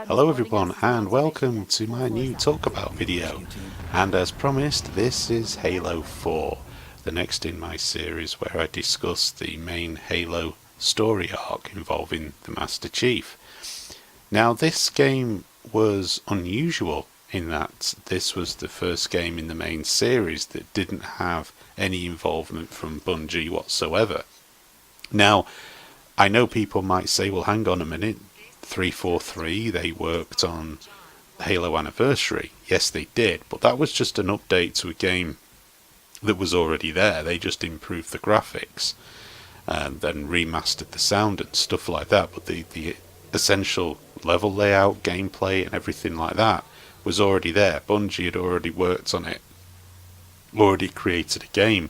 Hello everyone and welcome to my new Talk About video, and as promised this is Halo 4, the next in my series where I discuss the main Halo story arc involving the Master Chief. Now this game was unusual in that this was the first game in the main series that didn't have any involvement from Bungie whatsoever. Now I know people might say, well hang on a minute, 343, they worked on Halo Anniversary. Yes, they did, but that was just an update to a game that was already there. They just improved the graphics and then remastered the sound and stuff like that, but the essential level layout, gameplay and everything like that was already there. Bungie had already worked on it, already created a game.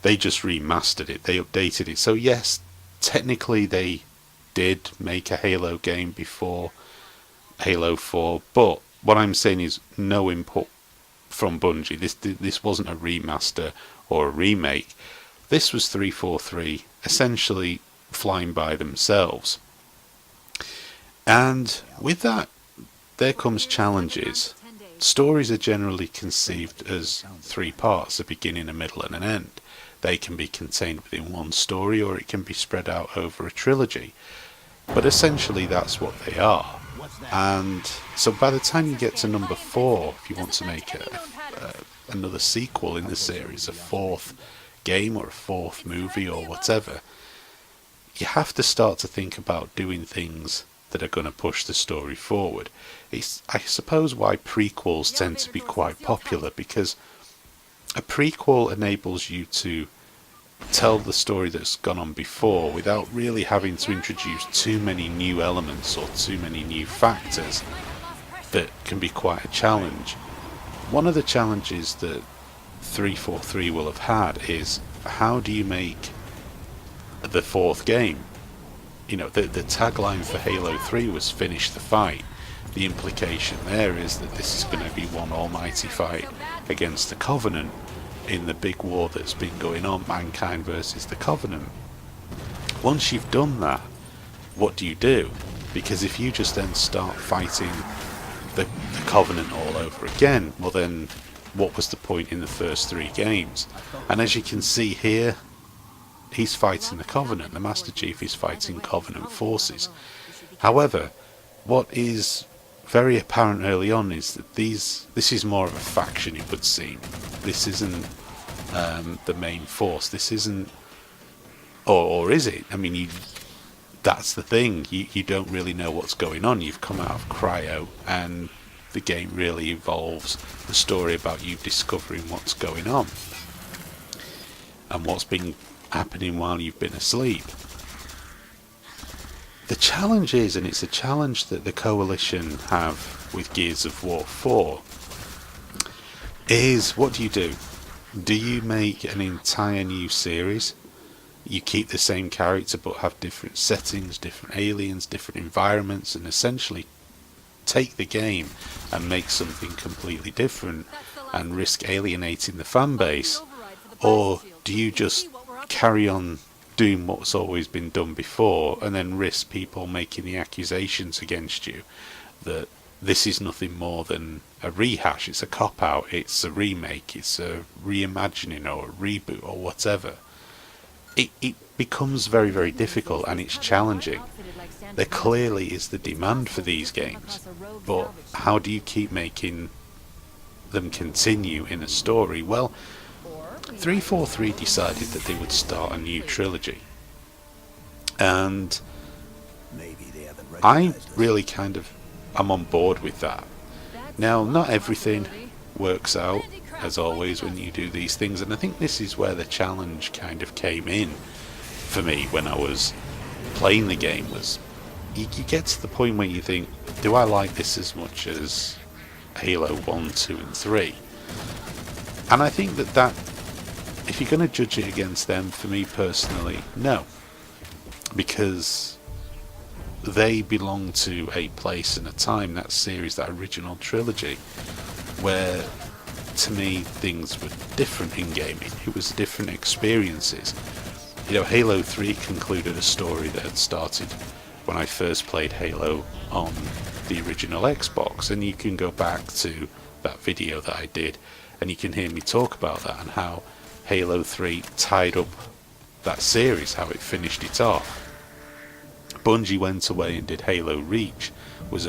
They just remastered it, they updated it. So yes, technically they did make a Halo game before Halo 4, but what I'm saying is no input from Bungie. This wasn't a remaster or a remake. This was 343 essentially flying by themselves. And with that there comes challenges. Stories are generally conceived as three parts, a beginning, a middle and an end. They can be contained within one story or it can be spread out over a trilogy. But essentially that's what they are. And so by the time you get to number 4, if you want to make another sequel in the series, a fourth game or a fourth movie or whatever, you have to start to think about doing things that are going to push the story forward. It's, I suppose, why prequels tend to be quite popular, because a prequel enables you to tell the story that's gone on before without really having to introduce too many new elements or too many new factors that can be quite a challenge. One of the challenges that 343 will have had is, how do you make the fourth game? You know, the tagline for Halo 3 was finish the fight. The implication there is that this is going to be one almighty fight against the Covenant in the big war that's been going on, Mankind versus the Covenant. Once you've done that, what do you do? Because if you just then start fighting the Covenant all over again, well then what was the point in the first 3 games? And as you can see here, he's fighting the Covenant. The Master Chief is fighting Covenant forces. However, what is very apparent early on is that this is more of a faction, it would seem. This isn't the main force. This isn't, or is it? I mean, that's the thing. You don't really know what's going on. You've come out of cryo, and the game really involves the story about you discovering what's going on and what's been happening while you've been asleep. The challenge is, and it's a challenge that the Coalition have with Gears of War 4, is what do you do? Do you make an entire new series? You keep the same character but have different settings, different aliens, different environments, and essentially take the game and make something completely different and risk alienating the fan base? Or do you just carry on doing what's always been done before and then risk people making the accusations against you that this is nothing more than a rehash, it's a cop-out, it's a remake, it's a reimagining or a reboot or whatever? It becomes very, very difficult and it's challenging. There clearly is the demand for these games, but how do you keep making them continue in a story? Well, 343 decided that they would start a new trilogy, and I really I'm on board with that. Now, not everything works out, as always, when you do these things, and I think this is where the challenge kind of came in for me when I was playing the game. Was you get to the point where you think, do I like this as much as Halo 1, 2 and 3? And I think that if you're going to judge it against them, for me personally, no. Because they belong to a place and a time, that series, that original trilogy, where, to me, things were different in gaming. It was different experiences. You know, Halo 3 concluded a story that had started when I first played Halo on the original Xbox, and you can go back to that video that I did and you can hear me talk about that and how Halo 3 tied up that series, how it finished it off. Bungie went away and did Halo Reach, which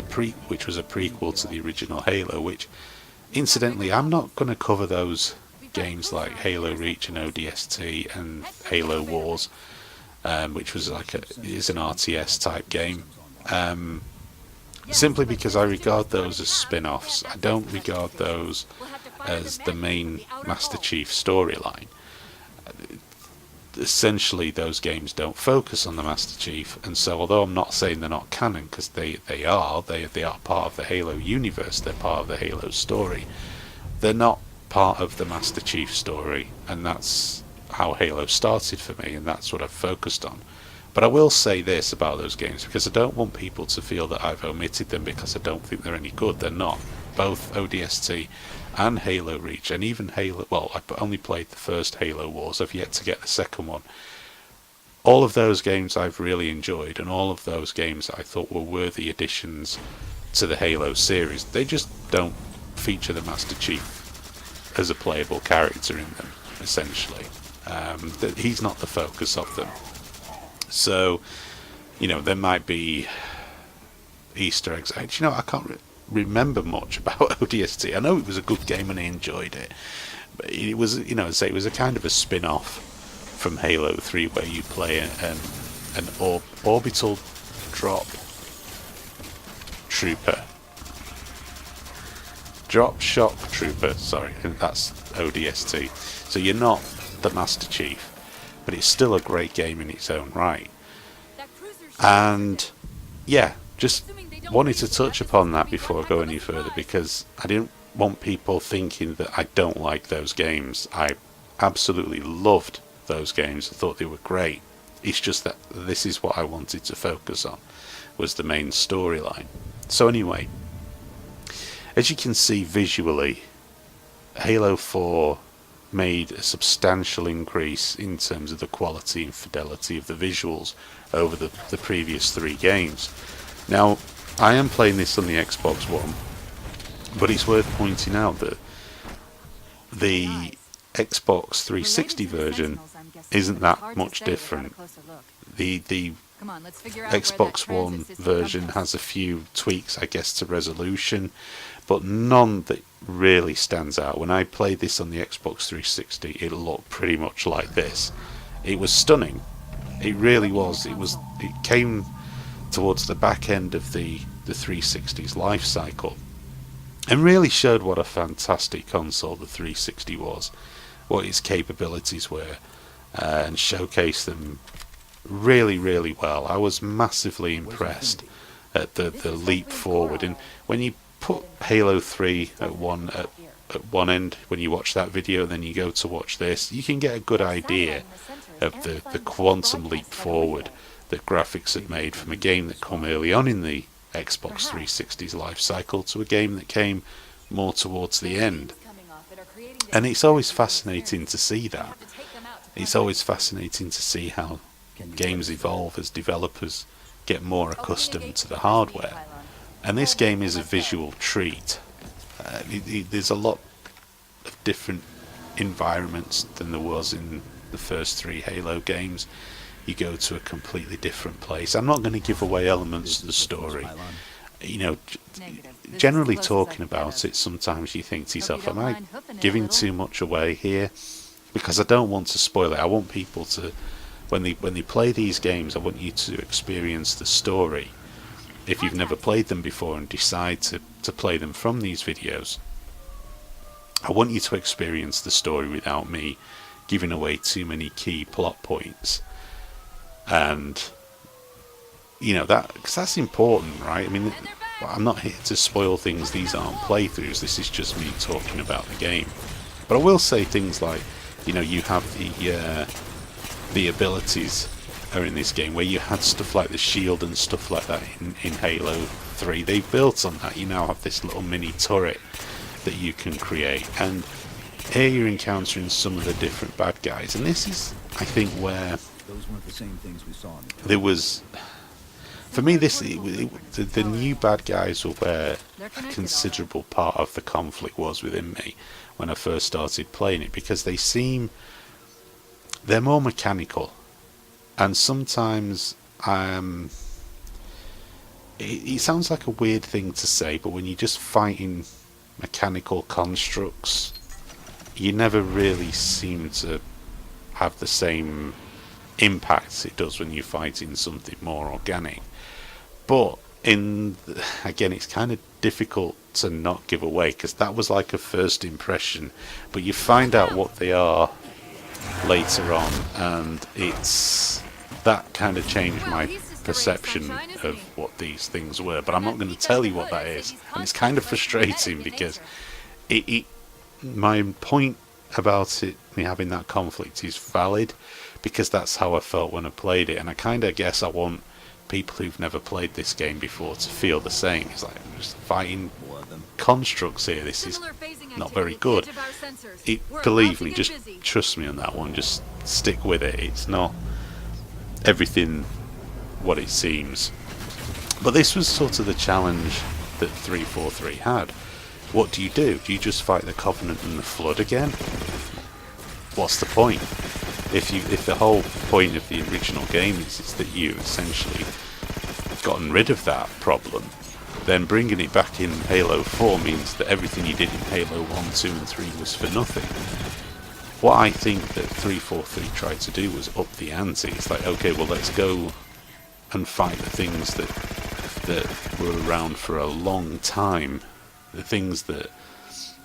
was a prequel to the original Halo, which incidentally I'm not going to cover those games like Halo Reach and ODST and Halo Wars, which was is an RTS type game, simply because I regard those as spin-offs. I don't regard those as the main Master Chief storyline. Essentially those games don't focus on the Master Chief, and so although I'm not saying they're not canon, because they are part of the Halo universe, they're part of the Halo story, they're not part of the Master Chief story, and that's how Halo started for me, and that's what I've focused on. But I will say this about those games, because I don't want people to feel that I've omitted them because I don't think they're any good. They're not. Both ODST and Halo Reach, and even Halo, well, I've only played the first Halo Wars, I've yet to get the second one. All of those games I've really enjoyed, and all of those games I thought were worthy additions to the Halo series. They just don't feature the Master Chief as a playable character in them, essentially. He's not the focus of them. So, there might be Easter eggs. Actually, I can't remember much about ODST. I know it was a good game and I enjoyed it, but it was, it was a kind of a spin-off from Halo 3 where you play an orbital drop shock trooper, sorry, and that's ODST. So you're not the Master Chief, but it's still a great game in its own right. And yeah, just wanted to touch upon that before I go any further, because I didn't want people thinking that I don't like those games. I absolutely loved those games. I thought they were great. It's just that this is what I wanted to focus on, was the main storyline. So anyway, as you can see visually, Halo 4 made a substantial increase in terms of the quality and fidelity of the visuals over the previous 3 games. Now, I am playing this on the Xbox One, but it's worth pointing out that the Xbox 360 version isn't that much different. The Xbox One version has a few tweaks, I guess, to resolution, but none that really stands out. When I played this on the Xbox 360, it looked pretty much like this. It was stunning. It really was. It came towards the back end of the 360's life cycle, and really showed what a fantastic console the 360 was, what its capabilities were, and showcased them really, really well. I was massively impressed at the leap forward. And when you put Halo 3 at one end, when you watch that video, then you go to watch this, you can get a good idea of the quantum leap forward that graphics had made from a game that came early on in the Xbox 360's life cycle to a game that came more towards the end. And it's always fascinating to see that. It's always fascinating to see how games evolve as developers get more accustomed to the hardware. And this game is a visual treat. There's a lot of different environments than there was in the first 3 Halo games. You go to a completely different place. I'm not going to give away elements of the story. Generally talking about it, sometimes you think to yourself, am I giving too much away here? Because I don't want to spoil it. I want people to, when they play these games, I want you to experience the story. If you've never played them before and decide to play them from these videos, I want you to experience the story without me giving away too many key plot points. And because that's important, right? I mean, I'm not here to spoil things. These aren't playthroughs. This is just me talking about the game. But I will say things like, you have the abilities are in this game, where you had stuff like the shield and stuff like that in Halo 3. They built on that. You now have this little mini turret that you can create, and here you're encountering some of the different bad guys, and this is, I think, where there was for me, the new bad guys were where a considerable part of the conflict was within me when I first started playing it, because they're more mechanical, and sometimes it sounds like a weird thing to say, but when you're just fighting mechanical constructs, you never really seem to have the same impact it does when you're fighting something more organic. But again, it's kind of difficult to not give away, because that was like a first impression, but you find out what they are later on, and it's that kind of changed my perception of what these things were. But I'm not going to tell you what that is, and it's kind of frustrating, because my point about me having that conflict is valid, because that's how I felt when I played it, and I kind of guess I want people who've never played this game before to feel the same. It's like, I'm just fighting constructs here. This is not very good. Believe me, just trust me on that one. Just stick with it. It's not everything what it seems. But this was sort of the challenge that 343 had. What do? Do you just fight the Covenant and the Flood again? What's the point? If the whole point of the original game is that you essentially gotten rid of that problem, then bringing it back in Halo 4 means that everything you did in Halo 1, 2 and 3 was for nothing. What I think that 343 tried to do was up the ante. It's like, okay, well, let's go and fight the things that were around for a long time, the things that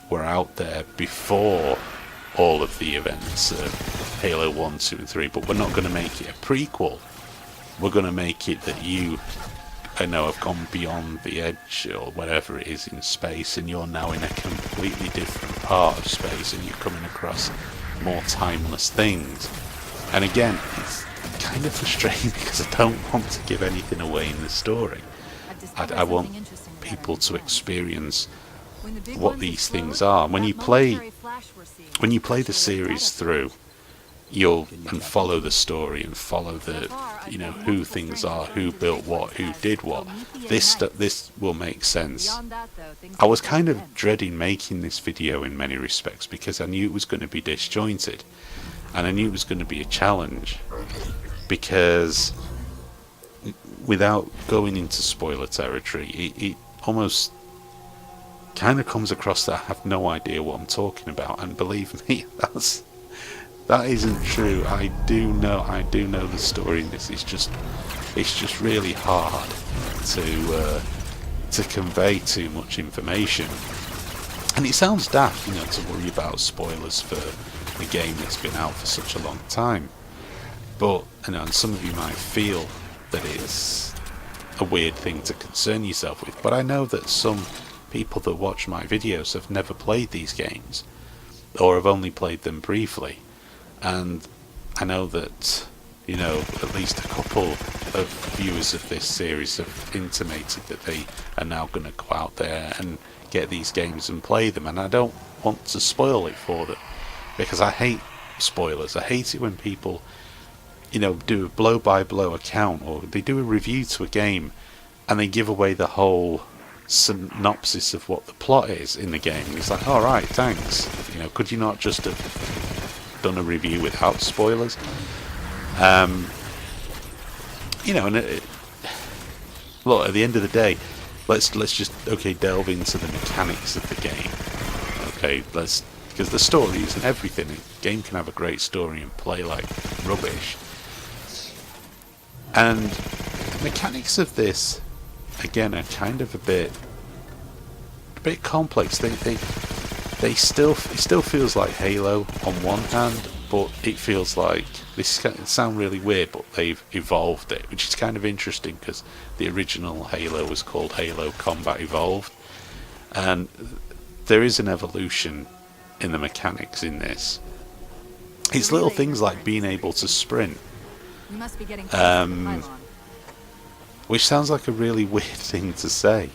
were out there before all of the events of Halo 1, 2 and 3, but we're not going to make it a prequel. We're going to make it that you, have gone beyond the edge or whatever it is in space, and you're now in a completely different part of space, and you're coming across more timeless things. And again, it's kind of frustrating because I don't want to give anything away in the story. I want people to experience what these things are. When you play the series through, you'll follow the story and follow the who things are, who built what, who did what. This will make sense. I was kind of dreading making this video in many respects, because I knew it was going to be disjointed, and I knew it was going to be a challenge, because without going into spoiler territory, it almost kind of comes across that I have no idea what I'm talking about. And believe me, that isn't true. I do know the story, and it's just really hard to convey too much information. And it sounds daft, to worry about spoilers for a game that's been out for such a long time. But and some of you might feel that it's a weird thing to concern yourself with. But I know that some people that watch my videos have never played these games, or have only played them briefly. And I know that, at least a couple of viewers of this series have intimated that they are now going to go out there and get these games and play them. And I don't want to spoil it for them, because I hate spoilers. I hate it when people, do a blow-by-blow account, or they do a review to a game and they give away the whole synopsis of what the plot is in the game. And it's like, all right, thanks. Could you not just have done a review without spoilers? And look, at the end of the day, let's just delve into the mechanics of the game. Because the story isn't everything. A game can have a great story and play like rubbish. And the mechanics of this, again, are kind of a bit complex. It still feels like Halo on one hand, but it feels like, this sound really weird, but they've evolved it, which is kind of interesting, because the original Halo was called Halo Combat Evolved, and there is an evolution in the mechanics in this. It's little things like being able to sprint, which sounds like a really weird thing to say,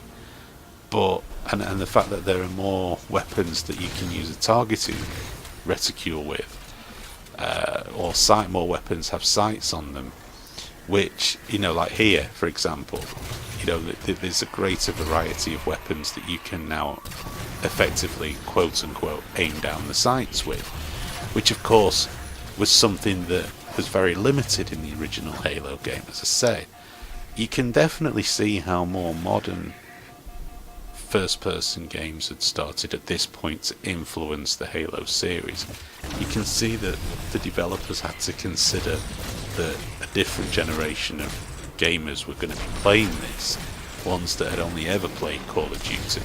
but and the fact that there are more weapons that you can use a targeting reticule with, or more weapons have sights on them, which, you know, like here, for example, you know, there's a greater variety of weapons that you can now effectively, quote unquote, aim down the sights with, which of course was something that was very limited in the original Halo game. As I say, you can definitely see how more modern first-person games had started at this point to influence the Halo series. You can see that the developers had to consider that a different generation of gamers were going to be playing this, ones that had only ever played Call of Duty,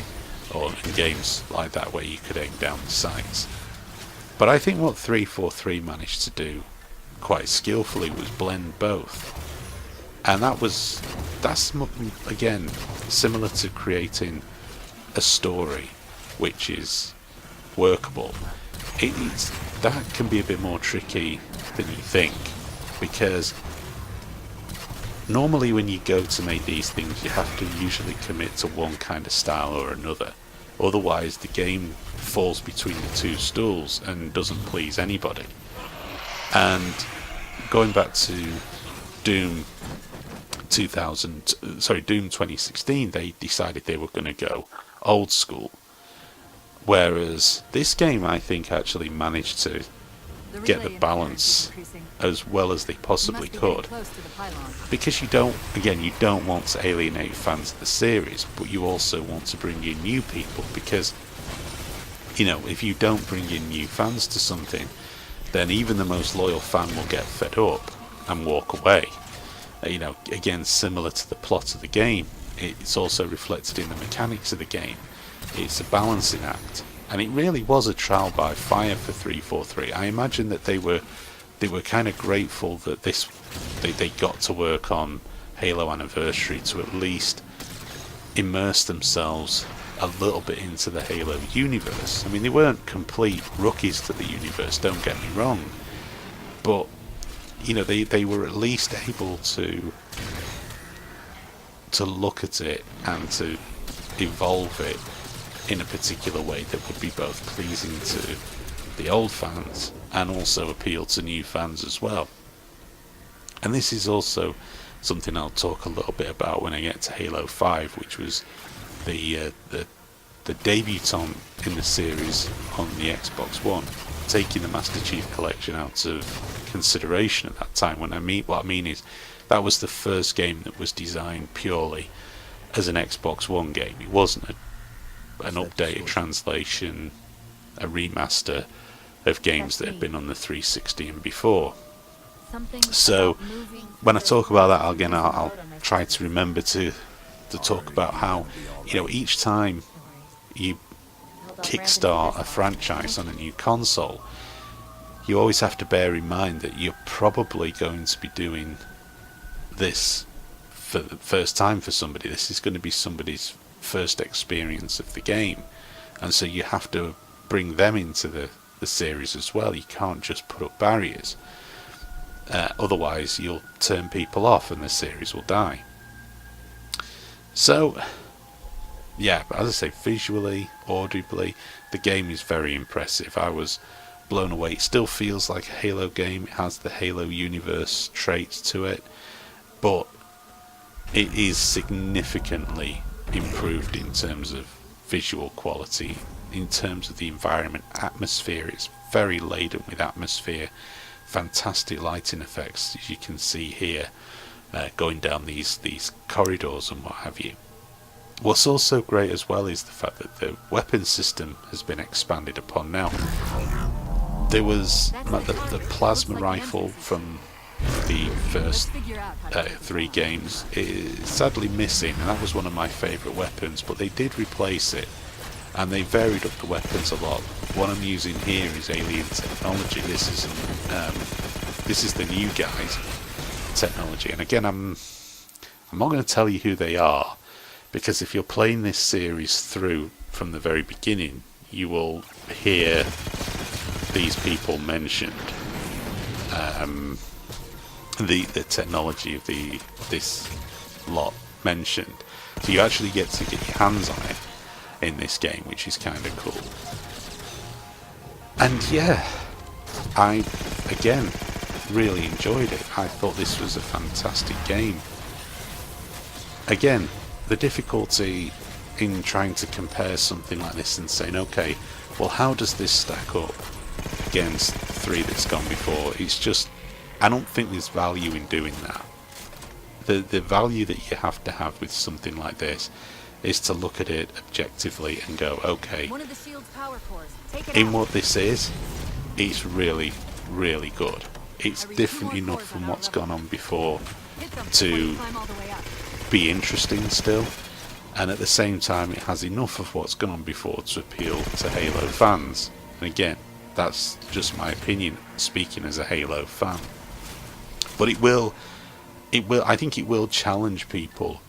or in games like that where you could aim down the sights. But I think what 343 managed to do quite skillfully was blend both. And that's again similar to creating a story which is workable. That can be a bit more tricky than you think, because normally when you go to make these things you have to usually commit to one kind of style or another, otherwise the game falls between the two stools and doesn't please anybody. And going back to Doom 2016, they decided they were going to go old school, whereas this game I think actually managed to get the balance as well as they possibly could, because you don't want to alienate fans of the series, but you also want to bring in new people, because, you know, if you don't bring in new fans to something, then even the most loyal fan will get fed up and walk away. You know, again, similar to the plot of the game, it's also reflected in the mechanics of the game. It's a balancing act, and it really was a trial by fire for 343. I imagine that they were kind of grateful that they got to work on Halo Anniversary to at least immerse themselves a little bit into the Halo universe. I mean, they weren't complete rookies to the universe, don't get me wrong, but you know, they were at least able to look at it and to evolve it in a particular way that would be both pleasing to the old fans and also appeal to new fans as well. And this is also something I'll talk a little bit about when I get to Halo 5, which was the debutant in the series on the Xbox One, taking the Master Chief Collection out of consideration at that time. What I mean is that was the first game that was designed purely as an Xbox One game. It wasn't an updated translation, a remaster of games that had been on the 360 and before. So when I talk about that again, I'll try to remember to talk about how, you know, each time you kickstart a franchise on a new console, you always have to bear in mind that you're probably going to be doing this for the first time for somebody. This is going to be somebody's first experience of the game, and so you have to bring them into the series as well. You can't just put up barriers, otherwise you'll turn people off and the series will die. So yeah, but as I say, visually, audibly, the game is very impressive. I was blown away. It still feels like a Halo game. It has the Halo universe traits to it, but it is significantly improved in terms of visual quality, in terms of the environment, atmosphere. It's very laden with atmosphere, fantastic lighting effects, as you can see here, going down these corridors and what have you. What's also great as well is the fact that the weapon system has been expanded upon now. There was the plasma rifle from the first 3 games is sadly missing, and that was one of my favourite weapons, but they did replace it and they varied up the weapons a lot. What I'm using here is Alien Technology. This is the new guys technology, and again I'm not going to tell you who they are, because if you're playing this series through from the very beginning, you will hear these people mentioned, the technology of this lot mentioned, so you actually get to get your hands on it in this game, which is kind of cool. And yeah, I again really enjoyed it. I thought this was a fantastic game. Again, the difficulty in trying to compare something like this and saying, okay, well, how does this stack up against 3 that's gone before? It's just, I don't think there's value in doing that. The value that you have to have with something like this is to look at it objectively and go, okay, One of the shield's power cores. Take it in out. what this is, it's really, really good. It's I read 2 different more enough cores from on what's our gone on before Hit them to before you climb all the way up. be interesting still, and at the same time it has enough of what's gone on before to appeal to Halo fans. And again, that's just my opinion, speaking as a Halo fan. But I think it will challenge people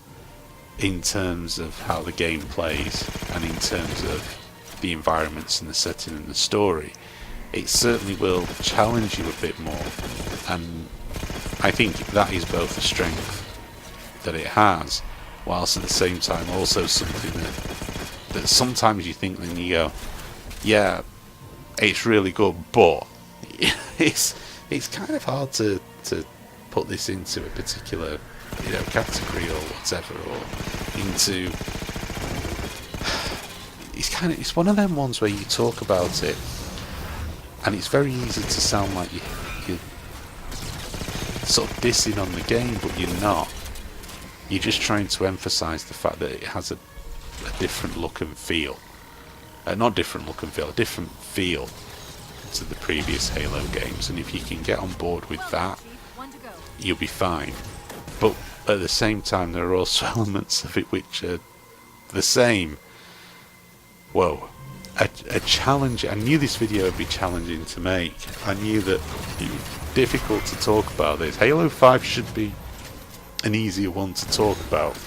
in terms of how the game plays and in terms of the environments and the setting and the story. It certainly will challenge you a bit more, and I think that is both a strength that it has, whilst at the same time also something that sometimes you think, then you go, yeah, it's really good, but it's kind of hard to put this into a particular, you know, category or whatever, or into, it's one of them ones where you talk about it and it's very easy to sound like you're sort of dissing on the game, but you're not. You're just trying to emphasise the fact that it has a different look and feel. Not different look and feel, a different feel to the previous Halo games, and if you can get on board with that, you'll be fine. But at the same time, there are also elements of it which are the same. Whoa. A challenge. I knew this video would be challenging to make. I knew that it was difficult to talk about this. Halo 5 should be an easier one to talk about.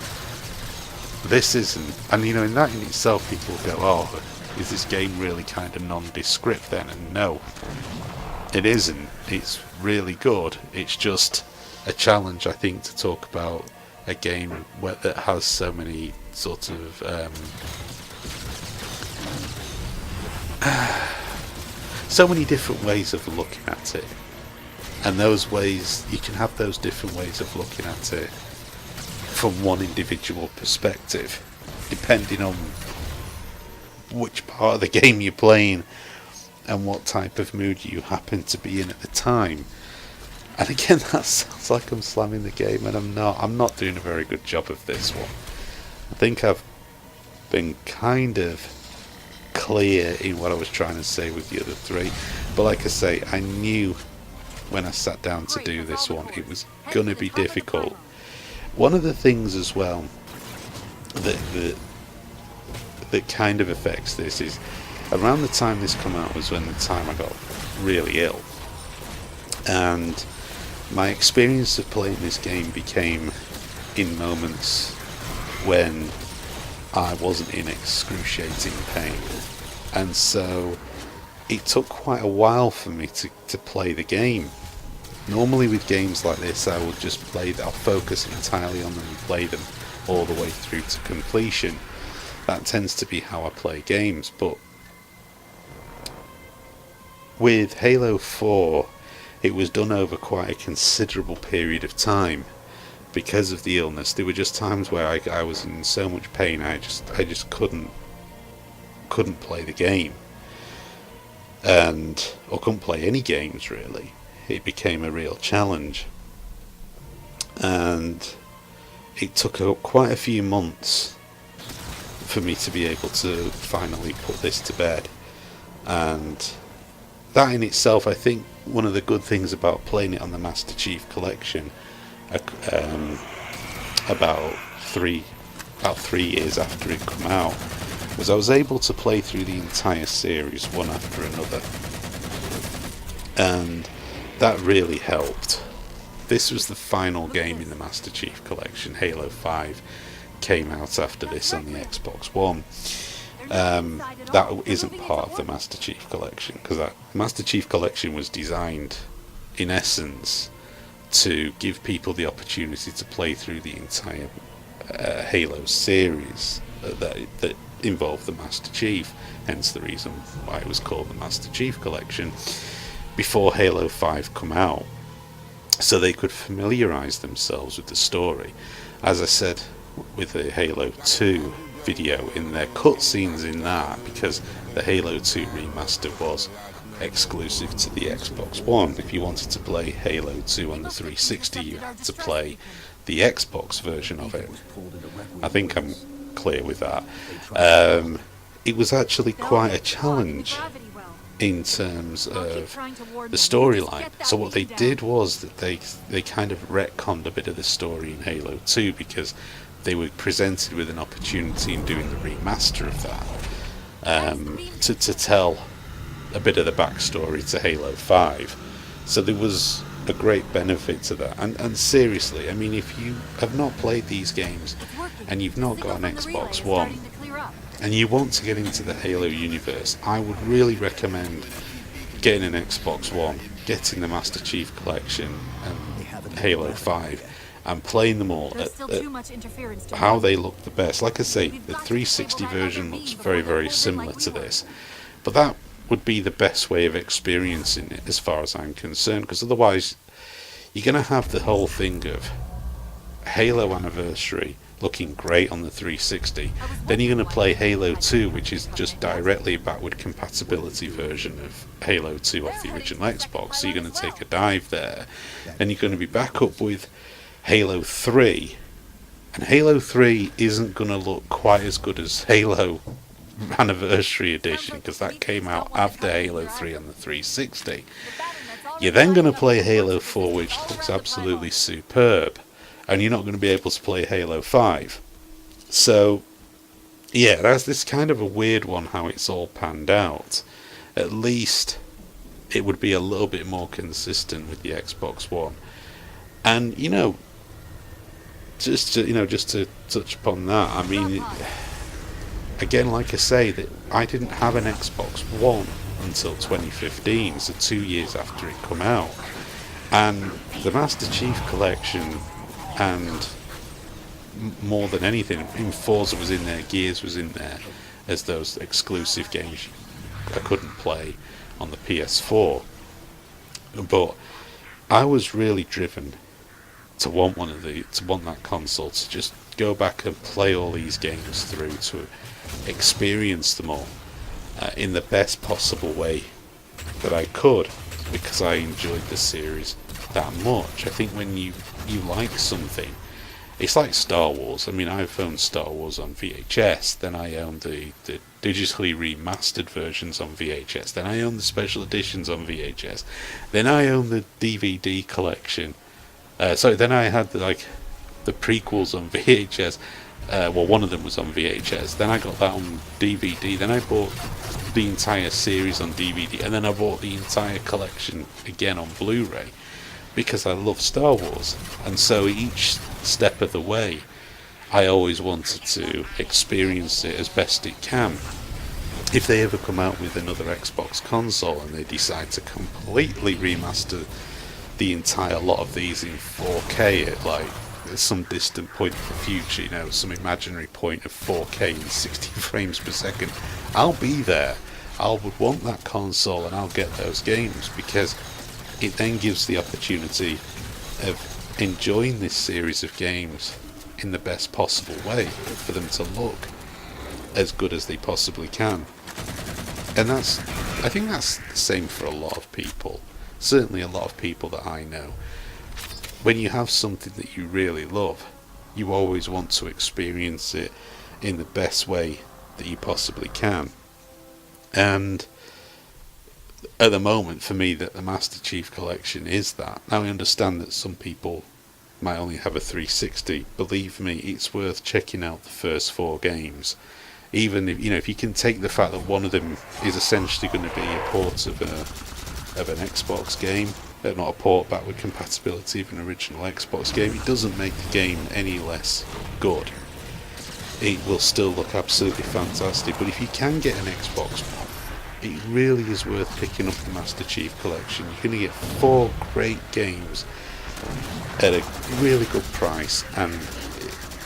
This isn't. And you know, in that in itself, people go, oh, is this game really kind of nondescript then? And no, it isn't. It's really good. It's just a challenge, I think, to talk about a game that has so many sort of so many different ways of looking at it, and those ways, you can have those different ways of looking at it from one individual perspective, depending on which part of the game you're playing and what type of mood you happen to be in at the time. And again, that sounds like I'm slamming the game, and I'm not doing a very good job of this one. I think I've been kind of clear in what I was trying to say with the other 3, but like I say, I knew when I sat down to do this one it was going to be difficult. One of the things as well that kind of affects this is, around the time this came out was when the time I got really ill, and my experience of playing this game became in moments when I wasn't in excruciating pain, and so it took quite a while for me to play the game. Normally with games like this, I would just I'll focus entirely on them and play them all the way through to completion. That tends to be how I play games, but with Halo 4 it was done over quite a considerable period of time. Because of the illness, there were just times where I was in so much pain I just couldn't play the game, or couldn't play any games really. It became a real challenge, and it took quite a few months for me to be able to finally put this to bed. And that in itself, I think one of the good things about playing it on the Master Chief Collection, about 3 years after it came out, was I was able to play through the entire series one after another, and that really helped. This was the final game in the Master Chief Collection. Halo 5 came out after this on the Xbox One. That isn't part of the Master Chief Collection, because that Master Chief Collection was designed in essence to give people the opportunity to play through the entire Halo series that involved the Master Chief, hence the reason why it was called the Master Chief Collection, before Halo 5 come out. so they could familiarize themselves with the story. As I said with the Halo 2 video, in their cutscenes in that, because the Halo 2 remaster was exclusive to the Xbox One. If you wanted to play Halo 2 on the 360, you had to play the Xbox version of it. I think I'm clear with that. It was actually quite a challenge in terms of the storyline. So what they did was that they kind of retconned a bit of the story in Halo 2, because they were presented with an opportunity in doing the remaster of that, to tell a bit of the backstory to Halo 5. So there was a great benefit to that. And seriously, I mean, if you have not played these games and you've not got an Xbox One and you want to get into the Halo universe, I would really recommend getting an Xbox One, getting the Master Chief Collection and Halo 5, and playing them all at how they look the best. Like I say, the 360 version looks very, very similar to this, but that would be the best way of experiencing it as far as I'm concerned, because otherwise you're going to have the whole thing of Halo Anniversary looking great on the 360, then you're going to play Halo 2, which is just directly a backward compatibility version of Halo 2 off the original Xbox, so you're going to take a dive there, and you're going to be back up with Halo 3, and Halo 3 isn't going to look quite as good as Halo Anniversary Edition, because that came out after Halo 3 on the 360. You're then going to play Halo 4, which looks absolutely superb, and you're not going to be able to play Halo 5. So yeah, that's this kind of a weird one how it's all panned out. At least it would be a little bit more consistent with the Xbox One. And just to touch upon that, I mean, again, like I say, that I didn't have an Xbox One until 2015, so 2 years after it come out. And the Master Chief Collection, and more than anything, Forza was in there, Gears was in there, as those exclusive games I couldn't play on the PS4. But I was really driven to want that console, to just go back and play all these games through, to experience them all in the best possible way that I could, because I enjoyed the series that much. I think when you like something, it's like Star Wars. I mean, I've owned Star Wars on VHS, then I owned the digitally remastered versions on VHS, then I owned the special editions on VHS, then I owned the DVD collection. Then I had the prequels on VHS. Well, one of them was on VHS. Then I got that on DVD. Then I bought the entire series on DVD, and then I bought the entire collection again on Blu-ray, because I love Star Wars. And so each step of the way, I always wanted to experience it as best it can. If they ever come out with another Xbox console and they decide to completely remaster the entire lot of these in 4K at some distant point in the future, some imaginary point of 4K in 60 frames per second, I'll be there. I would want that console and I'll get those games, because it then gives the opportunity of enjoying this series of games in the best possible way, for them to look as good as they possibly can. And I think that's the same for a lot of people. Certainly a lot of people that I know. When you have something that you really love, you always want to experience it in the best way that you possibly can. And at the moment, for me, that the Master Chief Collection is that. Now, I understand that some people might only have a 360. Believe me, it's worth checking out the first 4 games. Even if you can take the fact that one of them is essentially going to be a port of an Xbox game, not a port back with compatibility of an original Xbox game, it doesn't make the game any less good. It will still look absolutely fantastic. But if you can get an Xbox One, it really is worth picking up the Master Chief Collection. You're going to get 4 great games at a really good price, and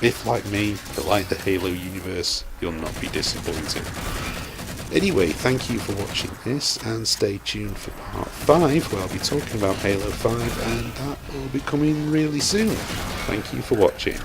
if, like me, you like the Halo universe, you'll not be disappointed. Anyway, thank you for watching this, and stay tuned for part 5, where I'll be talking about Halo 5, and that will be coming really soon. Thank you for watching.